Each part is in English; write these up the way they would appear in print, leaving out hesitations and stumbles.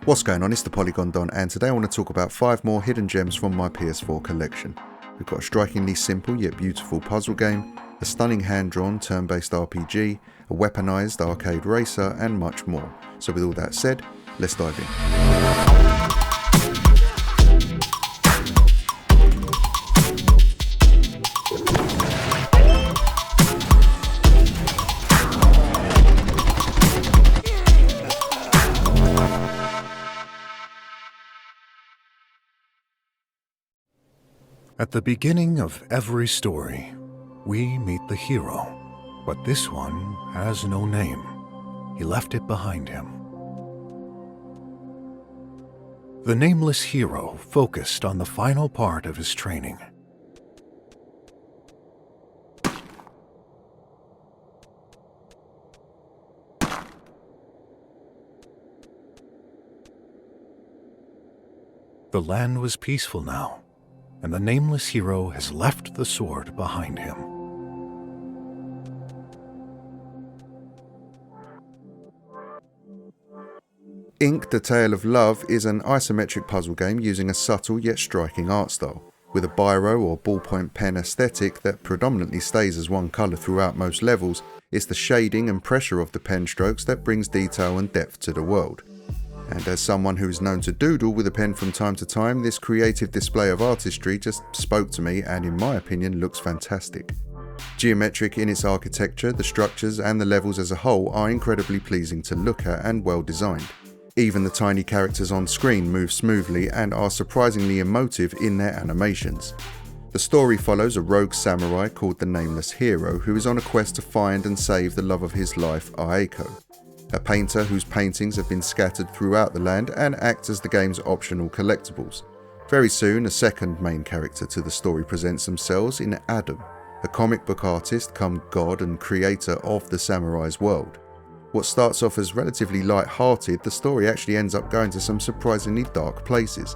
What's going on, it's the Polygon Don, and today I want to talk about 5 more hidden gems from my PS4 collection. We've got a strikingly simple yet beautiful puzzle game, a stunning hand-drawn turn-based RPG, a weaponised arcade racer, and much more. So with all that said, let's dive in. At the beginning of every story, we meet the hero, but this one has no name. He left it behind him. The nameless hero focused on the final part of his training. The land was peaceful now, and the nameless hero has left the sword behind him. Ink: The Tale of Love is an isometric puzzle game using a subtle yet striking art style, with a biro or ballpoint pen aesthetic that predominantly stays as one colour throughout most levels. It's the shading and pressure of the pen strokes that brings detail and depth to the world. And as someone who is known to doodle with a pen from time to time, this creative display of artistry just spoke to me and in my opinion looks fantastic. Geometric in its architecture, the structures and the levels as a whole are incredibly pleasing to look at and well designed. Even the tiny characters on screen move smoothly and are surprisingly emotive in their animations. The story follows a rogue samurai called the Nameless Hero who is on a quest to find and save the love of his life, Aegis, a painter whose paintings have been scattered throughout the land and act as the game's optional collectibles. Very soon, a second main character to the story presents themselves in Adam, a comic book artist come god and creator of the samurai's world. What starts off as relatively light-hearted, the story actually ends up going to some surprisingly dark places.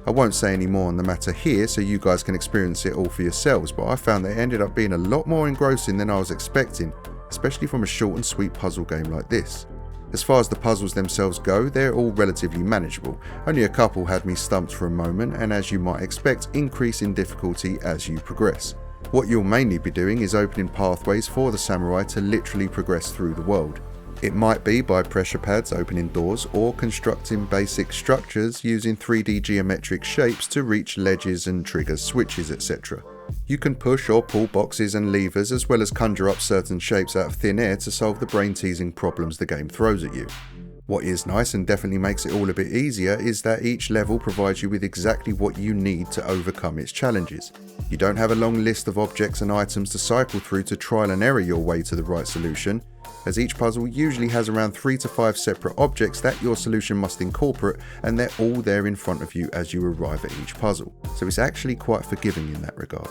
I won't say any more on the matter here so you guys can experience it all for yourselves, but I found that it ended up being a lot more engrossing than I was expecting, especially from a short and sweet puzzle game like this. As far as the puzzles themselves go, they're all relatively manageable. Only a couple had me stumped for a moment, and as you might expect, increase in difficulty as you progress. What you'll mainly be doing is opening pathways for the samurai to literally progress through the world. It might be by pressure pads opening doors or constructing basic structures using 3D geometric shapes to reach ledges and trigger switches, etc. You can push or pull boxes and levers as well as conjure up certain shapes out of thin air to solve the brain-teasing problems the game throws at you. What is nice and definitely makes it all a bit easier is that each level provides you with exactly what you need to overcome its challenges. You don't have a long list of objects and items to cycle through to trial and error your way to the right solution, as each puzzle usually has around 3 to 5 separate objects that your solution must incorporate, and they're all there in front of you as you arrive at each puzzle, so it's actually quite forgiving in that regard.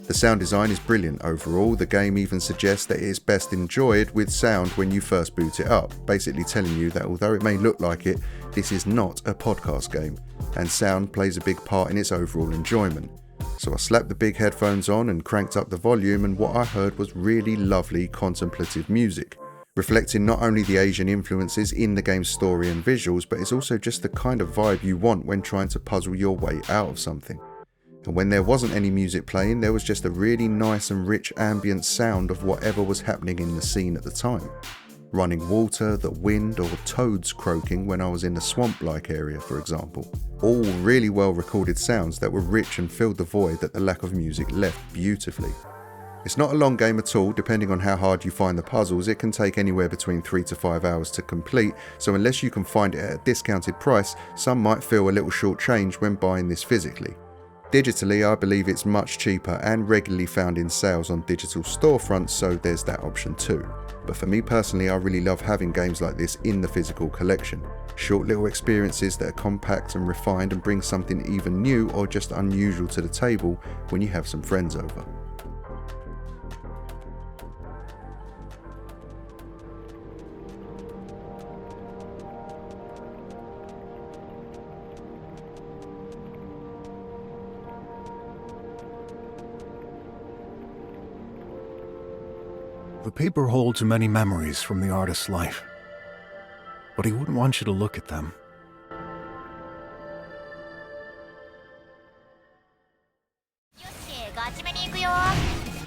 The sound design is brilliant overall. The game even suggests that it is best enjoyed with sound when you first boot it up, basically telling you that although it may look like it, this is not a podcast game, and sound plays a big part in its overall enjoyment. So I slapped the big headphones on and cranked up the volume, and what I heard was really lovely contemplative music, reflecting not only the Asian influences in the game's story and visuals, but it's also just the kind of vibe you want when trying to puzzle your way out of something. And when there wasn't any music playing, there was just a really nice and rich ambient sound of whatever was happening in the scene at the time. Running water, the wind, or toads croaking when I was in the swamp-like area, for example. All really well recorded sounds that were rich and filled the void that the lack of music left beautifully. It's not a long game at all. Depending on how hard you find the puzzles, it can take anywhere between 3 to 5 hours to complete, so unless you can find it at a discounted price, some might feel a little short-changed when buying this physically. Digitally, I believe it's much cheaper and regularly found in sales on digital storefronts, so there's that option too. But for me personally, I really love having games like this in the physical collection. Short little experiences that are compact and refined and bring something even new or just unusual to the table when you have some friends over. The paper holds many memories from the artist's life, but he wouldn't want you to look at them. よ。さ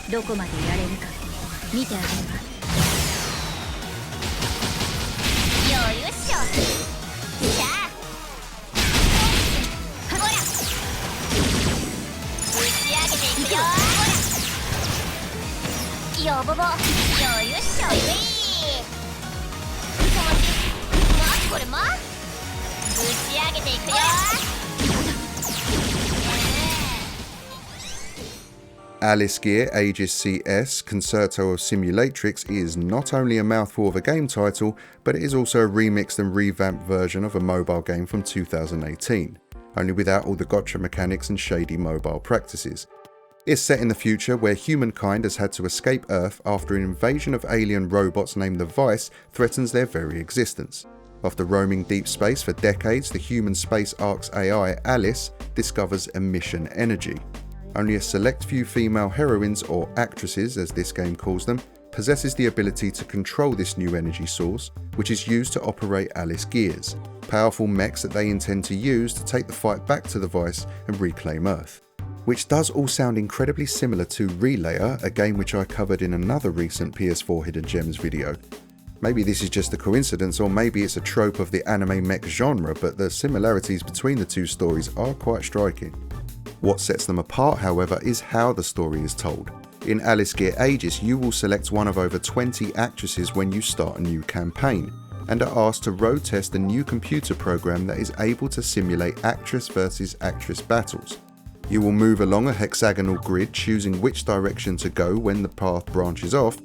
てどこまでやれるか見てあげるわ。よいしょ。さあほら打ち上げていくよ。ほらよぼぼよいしょ。これも打ち上げていくよ。Alice Gear Aegis CS Concerto of Simulatrix is not only a mouthful of a game title, but it is also a remixed and revamped version of a mobile game from 2018, only without all the gotcha mechanics and shady mobile practices. It's set in the future where humankind has had to escape Earth after an invasion of alien robots named the Vice threatens their very existence. After roaming deep space for decades, the human space ark's AI, Alice, discovers emission energy. Only a select few female heroines, or actresses as this game calls them, possesses the ability to control this new energy source, which is used to operate Alice Gears, powerful mechs that they intend to use to take the fight back to the Vice and reclaim Earth. Which does all sound incredibly similar to Relayer, a game which I covered in another recent PS4 Hidden Gems video. Maybe this is just a coincidence, or maybe it's a trope of the anime mech genre, but the similarities between the two stories are quite striking. What sets them apart, however, is how the story is told. In Alice Gear Aegis, you will select one of over 20 actresses when you start a new campaign, and are asked to road test a new computer program that is able to simulate actress versus actress battles. You will move along a hexagonal grid, choosing which direction to go when the path branches off,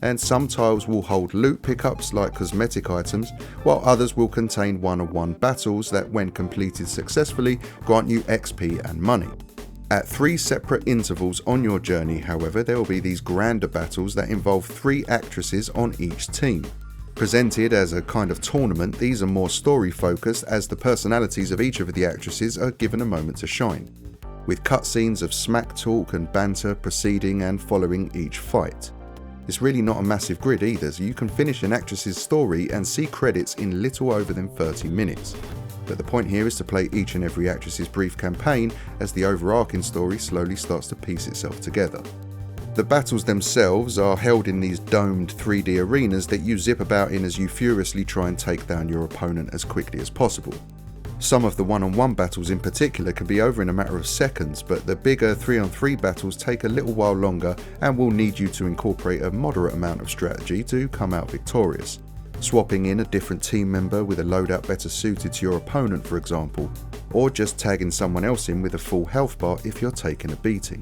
and some tiles will hold loot pickups like cosmetic items, while others will contain one-on-one battles that, when completed successfully, grant you XP and money. At 3 separate intervals on your journey, however, there will be these grander battles that involve 3 actresses on each team. Presented as a kind of tournament, these are more story focused as the personalities of each of the actresses are given a moment to shine, with cutscenes of smack talk and banter preceding and following each fight. It's really not a massive grid either, so you can finish an actress's story and see credits in little over than 30 minutes. But the point here is to play each and every actress's brief campaign as the overarching story slowly starts to piece itself together. The battles themselves are held in these domed 3D arenas that you zip about in as you furiously try and take down your opponent as quickly as possible. Some of the one-on-one battles in particular can be over in a matter of seconds, but the bigger 3-on-3 battles take a little while longer and will need you to incorporate a moderate amount of strategy to come out victorious. Swapping in a different team member with a loadout better suited to your opponent, for example, or just tagging someone else in with a full health bar if you're taking a beating.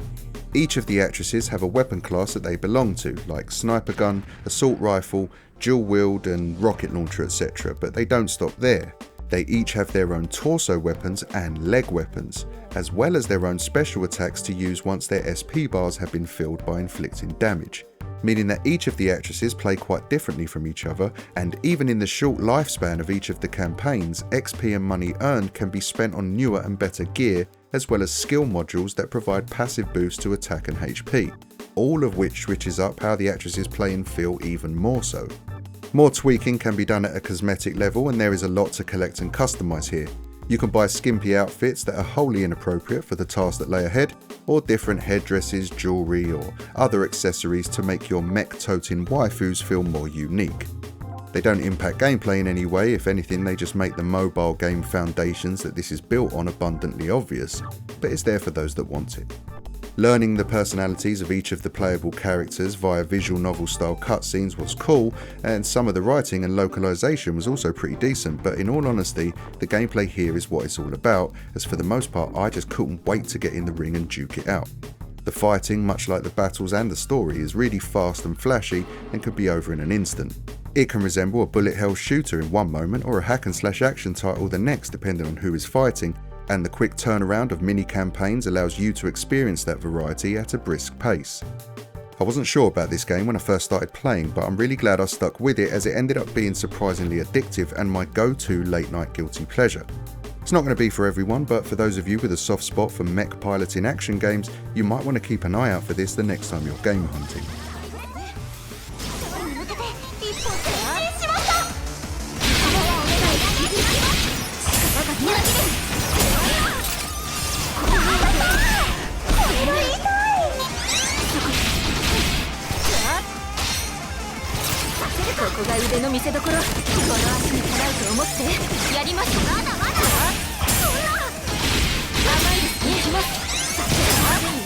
Each of the actresses have a weapon class that they belong to, like sniper gun, assault rifle, dual wield and rocket launcher, etc., but they don't stop there. They each have their own torso weapons and leg weapons, as well as their own special attacks to use once their SP bars have been filled by inflicting damage, meaning that each of the actresses play quite differently from each other, and even in the short lifespan of each of the campaigns, XP and money earned can be spent on newer and better gear, as well as skill modules that provide passive boosts to attack and HP, all of which switches up how the actresses play and feel even more so. More tweaking can be done at a cosmetic level, and there is a lot to collect and customise here. You can buy skimpy outfits that are wholly inappropriate for the tasks that lay ahead, or different headdresses, jewellery or other accessories to make your mech-toting waifus feel more unique. They don't impact gameplay in any way, if anything they just make the mobile game foundations that this is built on abundantly obvious, but it's there for those that want it. Learning the personalities of each of the playable characters via visual novel style cutscenes was cool, and some of the writing and localization was also pretty decent, but in all honesty, the gameplay here is what it's all about, as for the most part I just couldn't wait to get in the ring and duke it out. The fighting, much like the battles and the story, is really fast and flashy and can be over in an instant. It can resemble a bullet hell shooter in one moment or a hack and slash action title the next, depending on who is fighting, and the quick turnaround of mini campaigns allows you to experience that variety at a brisk pace. I wasn't sure about this game when I first started playing, but I'm really glad I stuck with it as it ended up being surprisingly addictive and my go-to late night guilty pleasure. It's not going to be for everyone, but for those of you with a soft spot for mech piloting action games, you might want to keep an eye out for this the next time you're game hunting. 俺の見せ所、この足に払うと思ってやります。まだまだそんな甘いですね。行きます。さすがに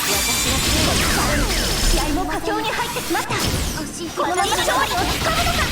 私が強いを使う。試合も佳境に入ってしまった。このまま勝利をつかむのか。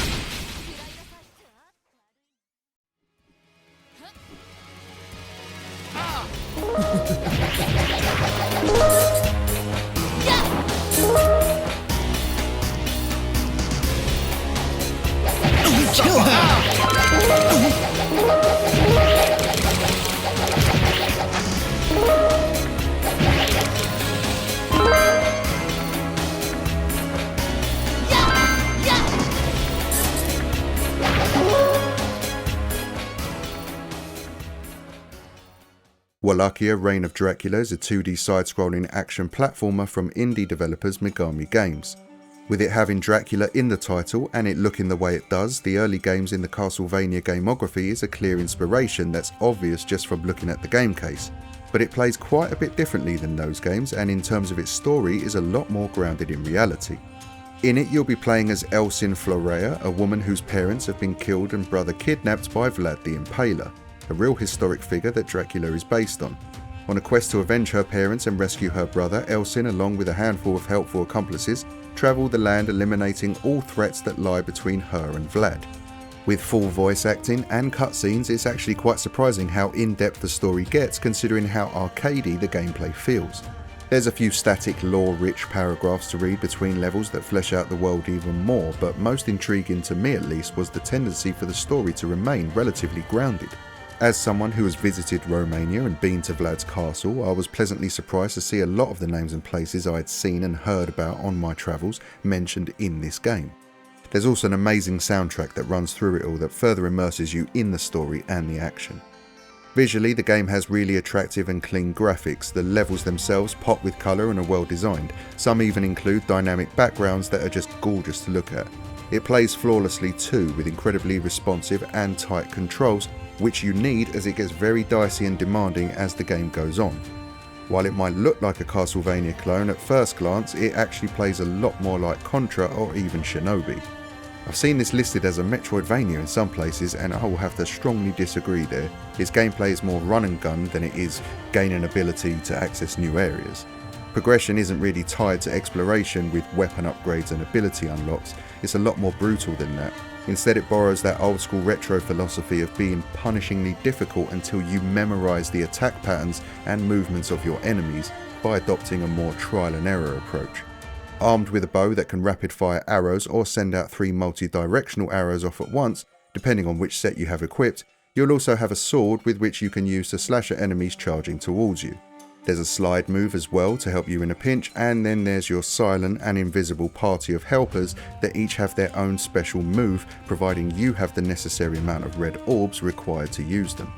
Wallachia Reign of Dracula is a 2D side-scrolling action platformer from indie developers Megami Games. With it having Dracula in the title and it looking the way it does, the early games in the Castlevania gamography is a clear inspiration that's obvious just from looking at the game case. But it plays quite a bit differently than those games, and in terms of its story is a lot more grounded in reality. In it you'll be playing as Elsin Florea, a woman whose parents have been killed and brother kidnapped by Vlad the Impaler, a real historic figure that Dracula is based on. On a quest to avenge her parents and rescue her brother, Elsin, along with a handful of helpful accomplices, travel the land eliminating all threats that lie between her and Vlad. With full voice acting and cutscenes, it's actually quite surprising how in-depth the story gets considering how arcadey the gameplay feels. There's a few static lore-rich paragraphs to read between levels that flesh out the world even more, but most intriguing to me at least was the tendency for the story to remain relatively grounded. As someone who has visited Romania and been to Vlad's castle, I was pleasantly surprised to see a lot of the names and places I had seen and heard about on my travels mentioned in this game. There's also an amazing soundtrack that runs through it all that further immerses you in the story and the action. Visually, the game has really attractive and clean graphics. The levels themselves pop with colour and are well designed. Some even include dynamic backgrounds that are just gorgeous to look at. It plays flawlessly too, with incredibly responsive and tight controls, which you need as it gets very dicey and demanding as the game goes on. While it might look like a Castlevania clone at first glance, it actually plays a lot more like Contra or even Shinobi. I've seen this listed as a Metroidvania in some places, and I will have to strongly disagree there. Its gameplay is more run and gun than it is gaining ability to access new areas. Progression isn't really tied to exploration with weapon upgrades and ability unlocks, it's a lot more brutal than that. Instead, it borrows that old school retro philosophy of being punishingly difficult until you memorise the attack patterns and movements of your enemies by adopting a more trial and error approach. Armed with a bow that can rapid fire arrows or send out 3 multi-directional arrows off at once, depending on which set you have equipped, you'll also have a sword with which you can use to slash at enemies charging towards you. There's a slide move as well to help you in a pinch, and then there's your silent and invisible party of helpers that each have their own special move, providing you have the necessary amount of red orbs required to use them.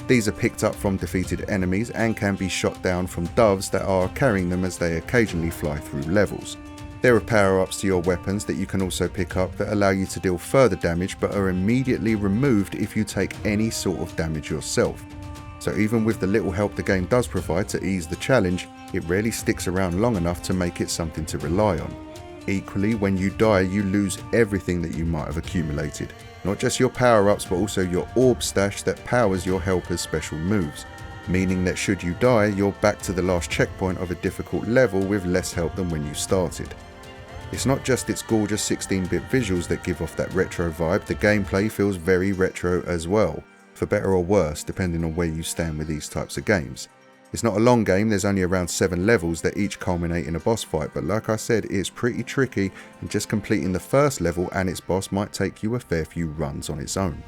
These are picked up from defeated enemies and can be shot down from doves that are carrying them as they occasionally fly through levels. There are power-ups to your weapons that you can also pick up that allow you to deal further damage but are immediately removed if you take any sort of damage yourself. So even with the little help the game does provide to ease the challenge, it rarely sticks around long enough to make it something to rely on. Equally, when you die, you lose everything that you might have accumulated. Not just your power-ups, but also your orb stash that powers your helper's special moves. Meaning that should you die, you're back to the last checkpoint of a difficult level with less help than when you started. It's not just its gorgeous 16-bit visuals that give off that retro vibe, the gameplay feels very retro as well. For better or worse, depending on where you stand with these types of games. It's not a long game, there's only around 7 levels that each culminate in a boss fight, but like I said, it's pretty tricky, and just completing the first level and its boss might take you a fair few runs on its own.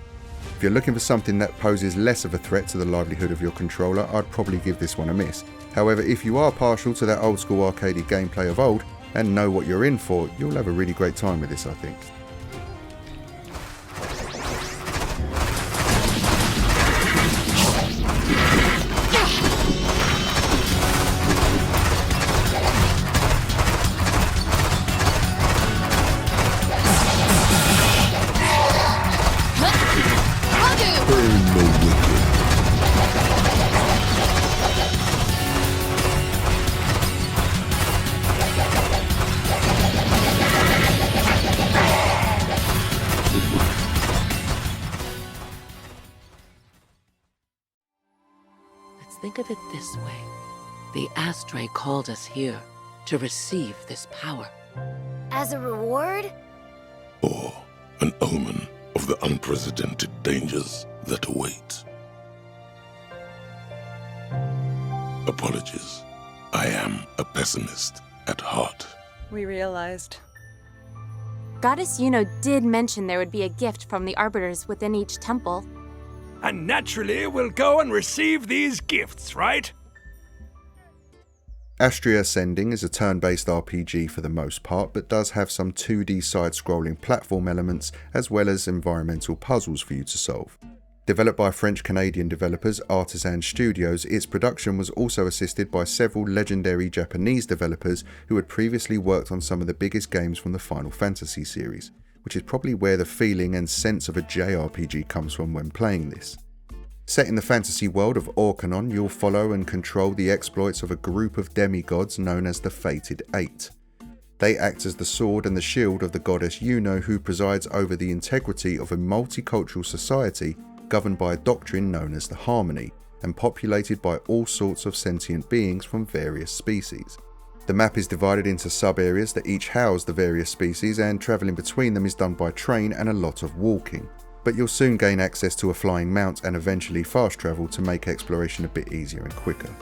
If you're looking for something that poses less of a threat to the livelihood of your controller, I'd probably give this one a miss. However, if you are partial to that old school arcadey gameplay of old, and know what you're in for, you'll have a really great time with this, I think. think of it this way. The Astria called us here to receive this power. As a reward? Or an omen of the unprecedented dangers that await. Apologies. I am a pessimist at heart. We realized. Goddess Yuno did mention there would be a gift from the arbiters within each temple. And naturally, we'll go and receive these gifts, right? Astria Ascending is a turn-based RPG for the most part, but does have some 2D side-scrolling platform elements as well as environmental puzzles for you to solve. Developed by French-Canadian developers Artisan Studios, its production was also assisted by several legendary Japanese developers who had previously worked on some of the biggest games from the Final Fantasy series, which is probably where the feeling and sense of a JRPG comes from when playing this. Set in the fantasy world of Orcanon, you'll follow and control the exploits of a group of demigods known as the Fated Eight. They act as the sword and the shield of the goddess Yuno, who presides over the integrity of a multicultural society governed by a doctrine known as the Harmony, and populated by all sorts of sentient beings from various species. The map is divided into sub-areas that each house the various species, and travelling between them is done by train and a lot of walking. But you'll soon gain access to a flying mount and eventually fast travel to make exploration a bit easier and quicker.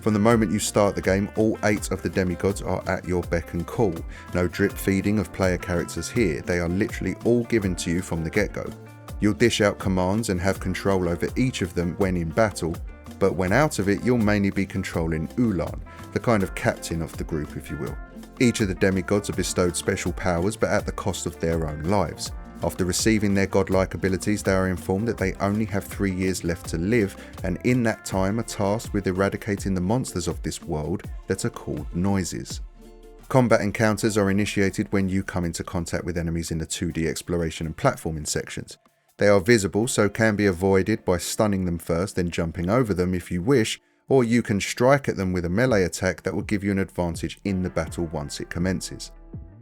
From the moment you start the game, all 8 of the demigods are at your beck and call. No drip feeding of player characters here, they are literally all given to you from the get-go. You'll dish out commands and have control over each of them when in battle, but when out of it you'll mainly be controlling Ulan, the kind of captain of the group if you will. Each of the demigods are bestowed special powers, but at the cost of their own lives. After receiving their godlike abilities, they are informed that they only have 3 years left to live, and in that time are tasked with eradicating the monsters of this world that are called noises. Combat encounters are initiated when you come into contact with enemies in the 2D exploration and platforming sections. They are visible, so can be avoided by stunning them first, then jumping over them if you wish, or you can strike at them with a melee attack that will give you an advantage in the battle once it commences.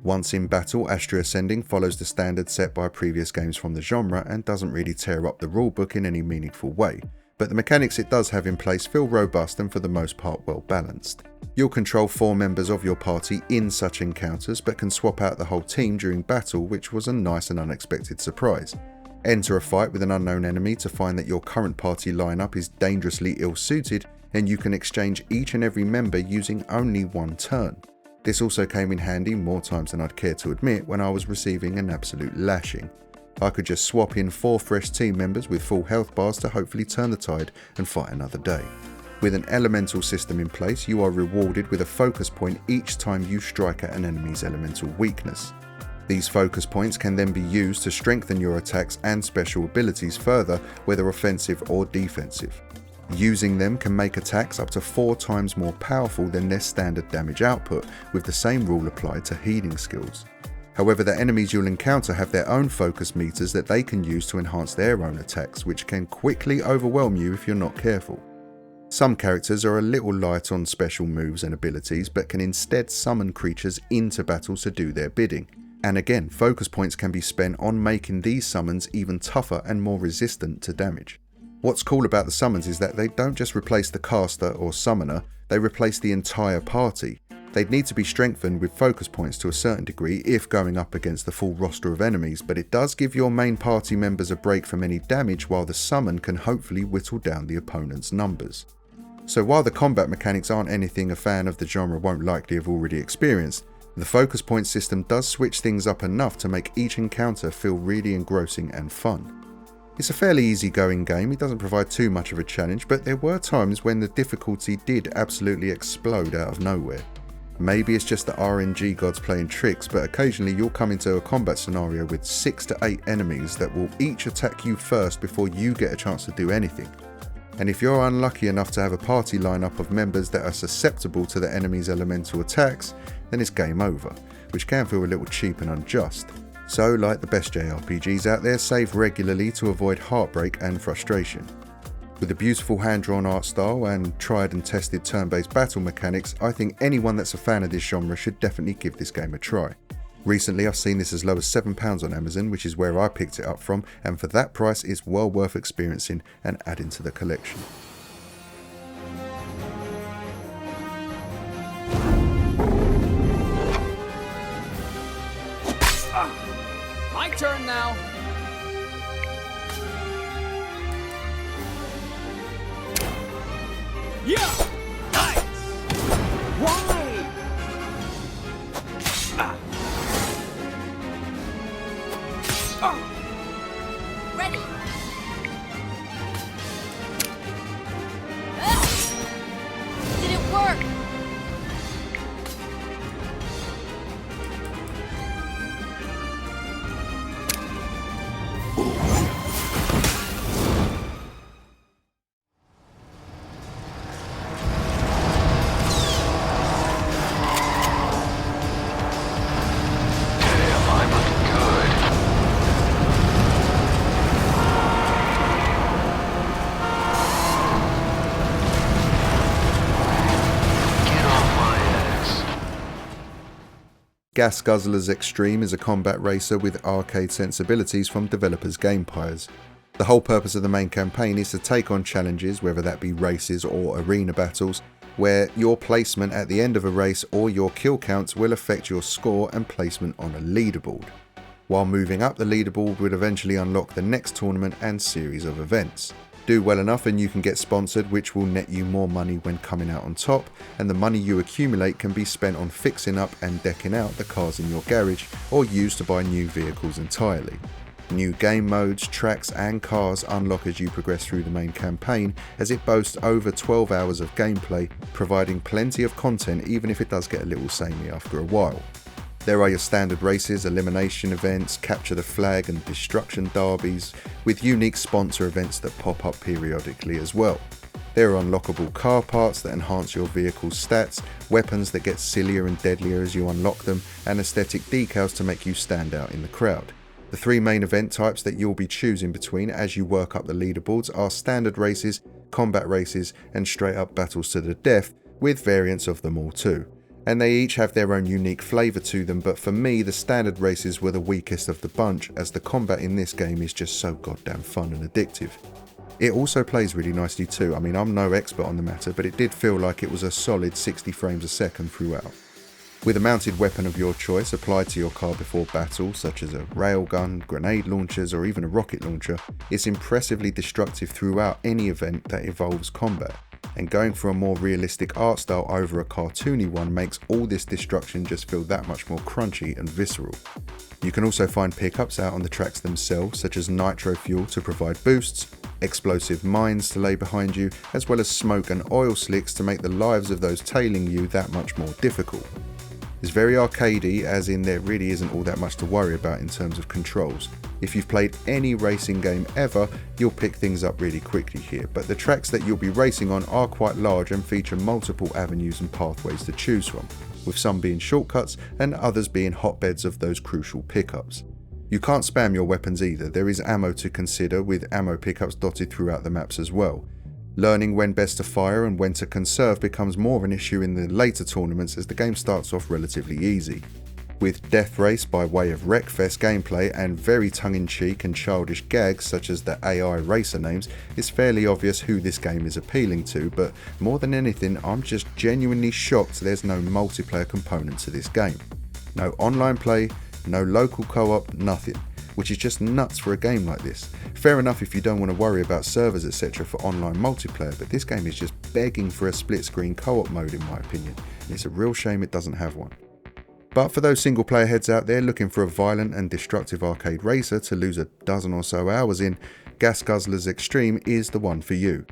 Once in battle, Astria Ascending follows the standard set by previous games from the genre and doesn't really tear up the rulebook in any meaningful way, but the mechanics it does have in place feel robust and for the most part well balanced. You'll control 4 members of your party in such encounters, but can swap out the whole team during battle, which was a nice and unexpected surprise. Enter a fight with an unknown enemy to find that your current party lineup is dangerously ill-suited, and you can exchange each and every member using only 1 turn. This also came in handy more times than I'd care to admit when I was receiving an absolute lashing. I could just swap in 4 fresh team members with full health bars to hopefully turn the tide and fight another day. With an elemental system in place, you are rewarded with a focus point each time you strike at an enemy's elemental weakness. These focus points can then be used to strengthen your attacks and special abilities further, whether offensive or defensive. Using them can make attacks up to 4 times more powerful than their standard damage output, with the same rule applied to healing skills. However, the enemies you'll encounter have their own focus meters that they can use to enhance their own attacks, which can quickly overwhelm you if you're not careful. Some characters are a little light on special moves and abilities, but can instead summon creatures into battles to do their bidding. And again, focus points can be spent on making these summons even tougher and more resistant to damage. What's cool about the summons is that they don't just replace the caster or summoner, they replace the entire party. They'd need to be strengthened with focus points to a certain degree if going up against the full roster of enemies, but it does give your main party members a break from any damage, while the summon can hopefully whittle down the opponent's numbers. So while the combat mechanics aren't anything a fan of the genre won't likely have already experienced, the focus point system does switch things up enough to make each encounter feel really engrossing and fun. It's a fairly easygoing game, it doesn't provide too much of a challenge, but there were times when the difficulty did absolutely explode out of nowhere. Maybe it's just the RNG gods playing tricks, but occasionally you'll come into a combat scenario with 6 to 8 enemies that will each attack you first before you get a chance to do anything. And if you're unlucky enough to have a party lineup of members that are susceptible to the enemy's elemental attacks, then it's game over, which can feel a little cheap and unjust. So, like the best JRPGs out there, save regularly to avoid heartbreak and frustration. With a beautiful hand-drawn art style and tried and tested turn-based battle mechanics, I think anyone that's a fan of this genre should definitely give this game a try. Recently I've seen this as low as £7 on Amazon, which is where I picked it up from, and for that price it's well worth experiencing and adding to the collection. turn now. Yeah! Nice! Why? Ready. Did it work? Gas Guzzlers Extreme is a combat racer with arcade sensibilities from developers Gamepires. The whole purpose of the main campaign is to take on challenges, whether that be races or arena battles, where your placement at the end of a race or your kill counts will affect your score and placement on a leaderboard, while moving up the leaderboard would eventually unlock the next tournament and series of events. Do well enough and you can get sponsored, which will net you more money when coming out on top, and the money you accumulate can be spent on fixing up and decking out the cars in your garage or used to buy new vehicles entirely. New game modes, tracks and cars unlock as you progress through the main campaign, as it boasts over 12 hours of gameplay, providing plenty of content even if it does get a little samey after a while. There are your standard races, elimination events, capture the flag and destruction derbies, with unique sponsor events that pop up periodically as well. There are unlockable car parts that enhance your vehicle's stats, weapons that get sillier and deadlier as you unlock them, and aesthetic decals to make you stand out in the crowd. The three main event types that you'll be choosing between as you work up the leaderboards are standard races, combat races, and straight up battles to the death, with variants of them all too. And they each have their own unique flavour to them, but for me the standard races were the weakest of the bunch, as the combat in this game is just so goddamn fun and addictive. It also plays really nicely too. I mean, I'm no expert on the matter, but it did feel like it was a solid 60 frames a second throughout. With a mounted weapon of your choice applied to your car before battle, such as a railgun, grenade launchers or even a rocket launcher, it's impressively destructive throughout any event that involves combat. And going for a more realistic art style over a cartoony one makes all this destruction just feel that much more crunchy and visceral. You can also find pickups out on the tracks themselves, such as nitro fuel to provide boosts, explosive mines to lay behind you, as well as smoke and oil slicks to make the lives of those tailing you that much more difficult. It's very arcadey, as in there really isn't all that much to worry about in terms of controls. If you've played any racing game ever, you'll pick things up really quickly here, but the tracks that you'll be racing on are quite large and feature multiple avenues and pathways to choose from, with some being shortcuts and others being hotbeds of those crucial pickups. You can't spam your weapons either. There is ammo to consider, with ammo pickups dotted throughout the maps as well. Learning when best to fire and when to conserve becomes more of an issue in the later tournaments, as the game starts off relatively easy. With Death Race by way of Wreckfest gameplay and very tongue-in-cheek and childish gags such as the AI racer names, it's fairly obvious who this game is appealing to, but more than anything I'm just genuinely shocked there's no multiplayer component to this game. No online play, no local co-op, nothing. Which is just nuts for a game like this. Fair enough if you don't want to worry about servers etc. for online multiplayer, but this game is just begging for a split screen co-op mode in my opinion, and it's a real shame it doesn't have one. But for those single player heads out there looking for a violent and destructive arcade racer to lose a dozen or so hours in, Gas Guzzlers Extreme is the one for you.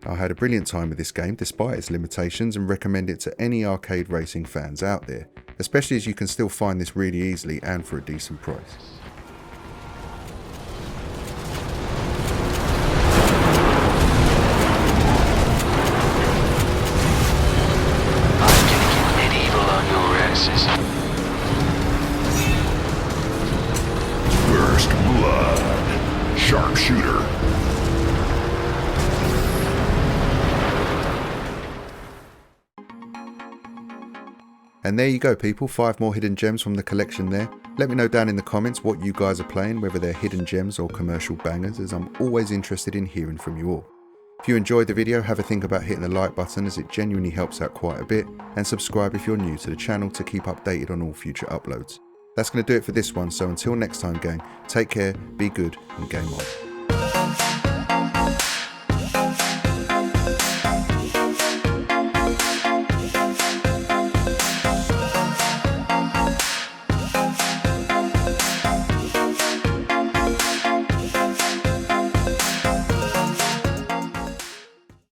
I had a brilliant time with this game despite its limitations, and recommend it to any arcade racing fans out there, especially as you can still find this really easily and for a decent price. First blood. Sharpshooter. And there you go people, 5 more hidden gems from the collection there. Let me know down in the comments what you guys are playing, whether they're hidden gems or commercial bangers, as I'm always interested in hearing from you all. If you enjoyed the video, have a think about hitting the like button, as it genuinely helps out quite a bit, and subscribe if you're new to the channel to keep updated on all future uploads. That's going to do it for this one, so until next time gang, take care, be good and game on.